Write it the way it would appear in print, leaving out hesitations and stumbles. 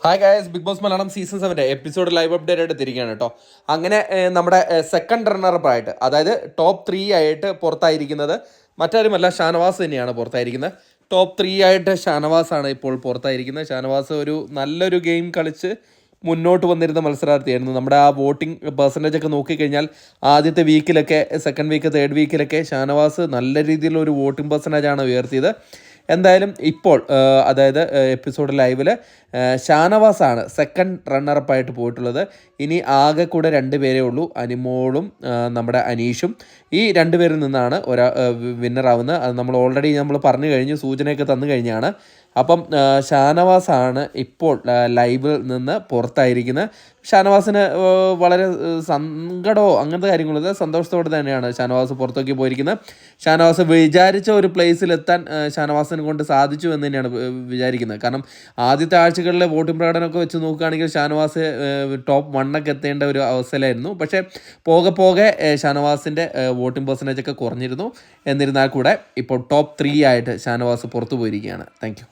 Hi guys, Bigg Boss Malayalam season 7 episode live update ആയിട്ട് തിരിക്കുകയാണ് കേട്ടോ. അങ്ങനെ നമ്മുടെ സെക്കൻഡ് റണ്ണറപ്പ് ആയിട്ട്, അതായത് ടോപ്പ് 3 ആയിട്ട് പുറത്തായിരിക്കുന്നത് മറ്റാരുമല്ല, ഷാനവാസ് തന്നെയാണ് പുറത്തായിരിക്കുന്നത്. ടോപ്പ് 3 ആയിട്ട് ഷാനവാസാണ് ഇപ്പോൾ പുറത്തായിരിക്കുന്നത്. ഷാനവാസ് ഒരു നല്ലൊരു ഗെയിം കളിച്ച് മുന്നോട്ട് വന്നിരുന്ന മത്സരാർത്ഥിയായിരുന്നു. നമ്മുടെ ആ വോട്ടിംഗ് പെർസെൻറ്റേജ് ഒക്കെ നോക്കിക്കഴിഞ്ഞാൽ ആദ്യത്തെ വീക്കിലൊക്കെ, സെക്കൻഡ് വീക്ക്, തേർഡ് വീക്കിലൊക്കെ ഷാനവാസ് നല്ല രീതിയിലുള്ള ഒരു വോട്ടിംഗ് പെർസെൻറ്റേജാണ് ഉയർത്തിയത്. എന്തായാലും ഇപ്പോൾ അതായത് എപ്പിസോഡ് ലൈവിൽ ഷാനവാസാണ് സെക്കൻഡ് റണ്ണറപ്പായിട്ട് പോയിട്ടുള്ളത്. ഇനി ആകെ കൂടെ 2 പേരേ ഉള്ളൂ, അനിമോളും നമ്മുടെ അനീഷും. ഈ 2 പേരിൽ നിന്നാണ് വിന്നറാവുന്നത്. അത് നമ്മൾ ഓൾറെഡി പറഞ്ഞു കഴിഞ്ഞു, സൂചനയൊക്കെ തന്നു കഴിഞ്ഞാണ്. അപ്പം ഷാനവാസാണ് ഇപ്പോൾ ലൈവിൽ നിന്ന് പുറത്തായിരിക്കുന്നത്. ഷാനവാസിന് വളരെ സങ്കടമോ അങ്ങനത്തെ കാര്യങ്ങളില്ല, സന്തോഷത്തോടെ തന്നെയാണ് ഷാനവാസ് പുറത്തേക്ക് പോയിരിക്കുന്നത്. ഷാനവാസ് വിചാരിച്ച ഒരു പ്ലേസിലെത്താൻ ഷാനവാസിനെ കൊണ്ട് സാധിച്ചു എന്ന് തന്നെയാണ് വിചാരിക്കുന്നത്. കാരണം ആദ്യത്തെ ആഴ്ചകളിലെ വോട്ടിംഗ് പ്രകടനമൊക്കെ വെച്ച് നോക്കുകയാണെങ്കിൽ ഷാനവാസ് ടോപ്പ് 1 എത്തേണ്ട ഒരു അവസ്ഥയിലായിരുന്നു. പക്ഷേ പോകെ പോകെ ഷാനവാസിൻ്റെ വോട്ടിംഗ് പെർസെൻറ്റേജ് ഒക്കെ കുറഞ്ഞിരുന്നു. എന്നിരുന്നാൽ കൂടെ ഇപ്പോൾ ടോപ്പ് 3 ആയിട്ട് ഷാനവാസ് പുറത്തു പോയിരിക്കുകയാണ്. Thank you.